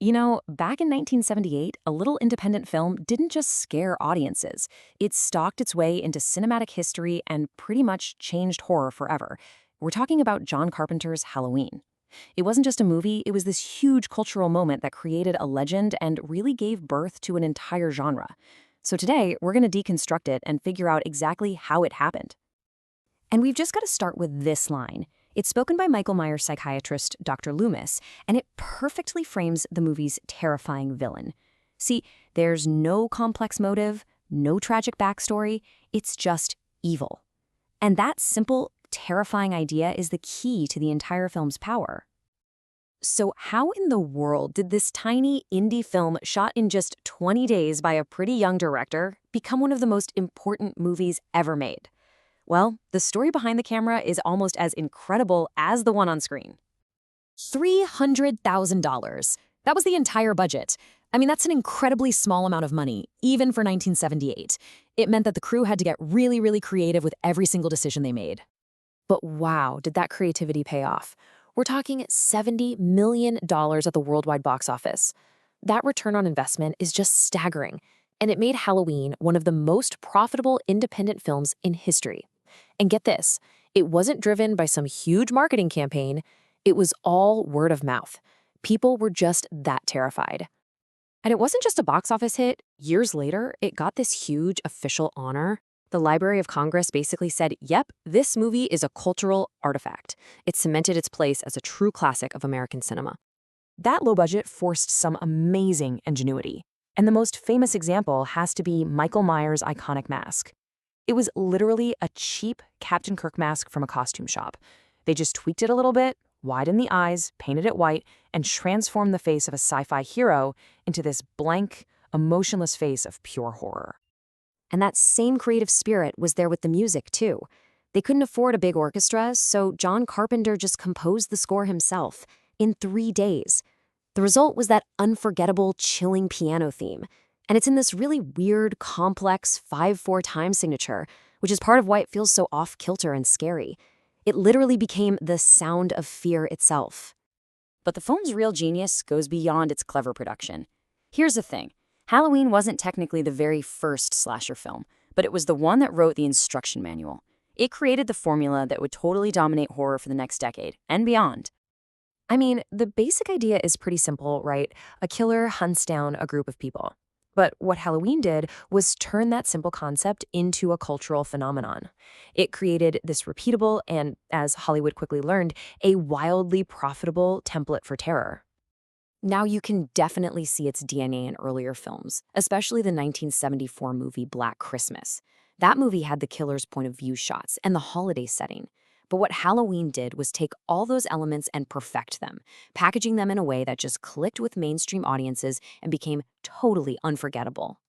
Back in 1978, a little independent film didn't just scare audiences. It stalked its way into cinematic history and pretty much changed horror forever. We're talking about John Carpenter's Halloween. It wasn't just a movie, it was this huge cultural moment that created a legend and really gave birth to an entire genre. So today, we're going to deconstruct it and figure out exactly how it happened. And we've just got to start with this line. It's spoken by Michael Myers psychiatrist Dr. Loomis, and it perfectly frames the movie's terrifying villain. See, there's no complex motive, no tragic backstory, it's just evil. And that simple, terrifying idea is the key to the entire film's power. So how in the world did this tiny indie film shot in just 20 days by a pretty young director become one of the most important movies ever made? Well, the story behind the camera is almost as incredible as the one on screen. $300,000. That was the entire budget. I mean, that's an incredibly small amount of money, even for 1978. It meant that the crew had to get really, really creative with every single decision they made. But wow, did that creativity pay off? We're talking $70 million at the worldwide box office. That return on investment is just staggering, and it made Halloween one of the most profitable independent films in history. And get this, it wasn't driven by some huge marketing campaign. It was all word of mouth. People were just that terrified. And it wasn't just a box office hit. Years later, it got this huge official honor. The Library of Congress basically said, yep, this movie is a cultural artifact. It cemented its place as a true classic of American cinema. That low budget forced some amazing ingenuity. And the most famous example has to be Michael Myers' iconic mask. It was literally a cheap Captain Kirk mask from a costume shop. They just tweaked it a little bit, widened the eyes, painted it white, and transformed the face of a sci-fi hero into this blank, emotionless face of pure horror. And that same creative spirit was there with the music, too. They couldn't afford a big orchestra, so John Carpenter just composed the score himself in 3 days. The result was that unforgettable, chilling piano theme. And it's in this really weird, complex 5/4 time signature, which is part of why it feels so off-kilter and scary. It literally became the sound of fear itself. But the film's real genius goes beyond its clever production. Here's the thing. Halloween wasn't technically the very first slasher film, but it was the one that wrote the instruction manual. It created the formula that would totally dominate horror for the next decade and beyond. I mean, the basic idea is pretty simple, right? A killer hunts down a group of people. But what Halloween did was turn that simple concept into a cultural phenomenon. It created this repeatable and, as Hollywood quickly learned, a wildly profitable template for terror. Now you can definitely see its DNA in earlier films, especially the 1974 movie Black Christmas. That movie had the killer's point of view shots and the holiday setting. But what Halloween did was take all those elements and perfect them, packaging them in a way that just clicked with mainstream audiences and became totally unforgettable.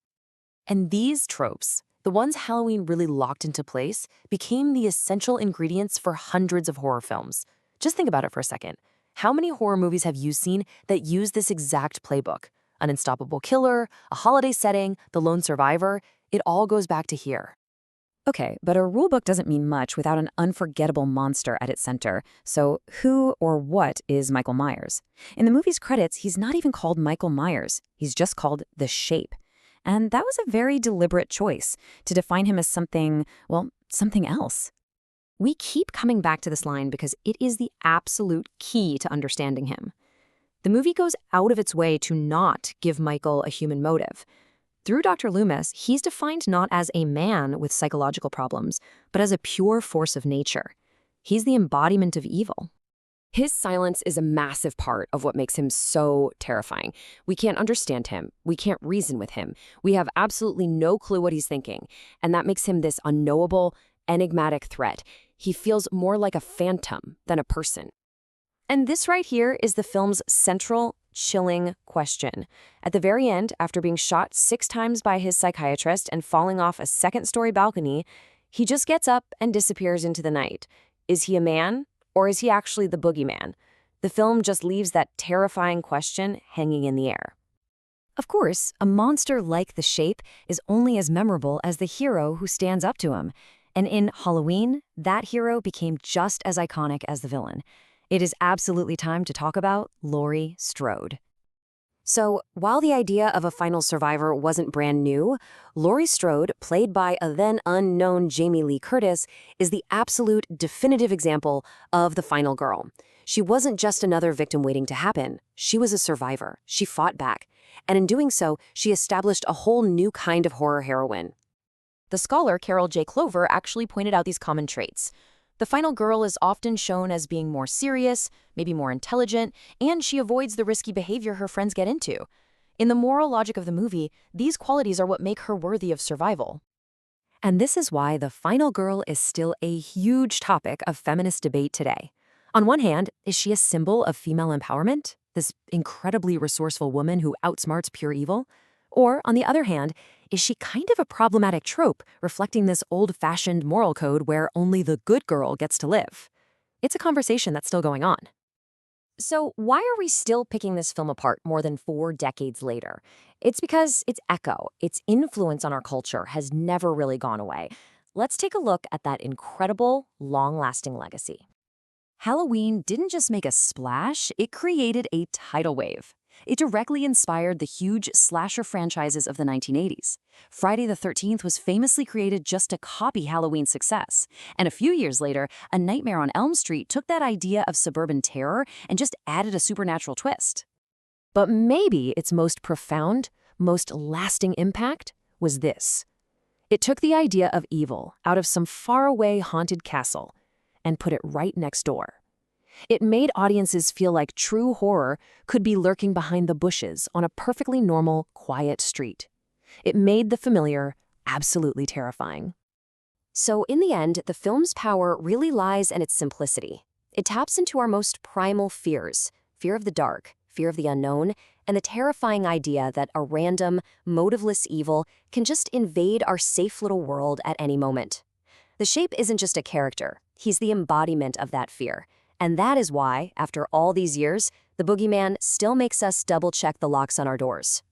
And these tropes, the ones Halloween really locked into place, became the essential ingredients for hundreds of horror films. Just think about it for a second. How many horror movies have you seen that use this exact playbook? An unstoppable killer, a holiday setting, the lone survivor, it all goes back to here. Okay, but a rulebook doesn't mean much without an unforgettable monster at its center. So who or what is Michael Myers? In the movie's credits, he's not even called Michael Myers. He's just called The Shape. And that was a very deliberate choice to define him as something, well, something else. We keep coming back to this line because it is the absolute key to understanding him. The movie goes out of its way to not give Michael a human motive. Through Dr. Loomis, he's defined not as a man with psychological problems, but as a pure force of nature. He's the embodiment of evil. His silence is a massive part of what makes him so terrifying. We can't understand him. We can't reason with him. We have absolutely no clue what he's thinking. And that makes him this unknowable, enigmatic threat. He feels more like a phantom than a person. And this right here is the film's central, chilling question. At the very end, after being shot 6 times by his psychiatrist and falling off a second-story balcony, he just gets up and disappears into the night. Is he a man, or is he actually the boogeyman? The film just leaves that terrifying question hanging in the air. Of course, a monster like The Shape is only as memorable as the hero who stands up to him. And in Halloween, that hero became just as iconic as the villain. It is absolutely time to talk about Laurie Strode. So, while the idea of a final survivor wasn't brand new, Laurie Strode, played by a then unknown Jamie Lee Curtis, is the absolute definitive example of the final girl. She wasn't just another victim waiting to happen. She was a survivor. She fought back. And in doing so, she established a whole new kind of horror heroine. The scholar Carol J. Clover actually pointed out these common traits. The final girl is often shown as being more serious, maybe more intelligent, and she avoids the risky behavior her friends get into. In the moral logic of the movie, these qualities are what make her worthy of survival. And this is why the final girl is still a huge topic of feminist debate today. On one hand, is she a symbol of female empowerment, this incredibly resourceful woman who outsmarts pure evil? Or, on the other hand, is she kind of a problematic trope reflecting this old-fashioned moral code where only the good girl gets to live? It's a conversation that's still going on. So why are we still picking this film apart more than 4 decades later? It's because its echo, its influence on our culture has never really gone away. Let's take a look at that incredible, long-lasting legacy. Halloween didn't just make a splash, it created a tidal wave. It directly inspired the huge slasher franchises of the 1980s. Friday the 13th was famously created just to copy Halloween's success. And a few years later, A Nightmare on Elm Street took that idea of suburban terror and just added a supernatural twist. But maybe its most profound, most lasting impact was this. It took the idea of evil out of some faraway haunted castle and put it right next door. It made audiences feel like true horror could be lurking behind the bushes on a perfectly normal, quiet street. It made the familiar absolutely terrifying. So in the end, the film's power really lies in its simplicity. It taps into our most primal fears, fear of the dark, fear of the unknown, and the terrifying idea that a random, motiveless evil can just invade our safe little world at any moment. The Shape isn't just a character, he's the embodiment of that fear. And that is why, after all these years, the boogeyman still makes us double-check the locks on our doors.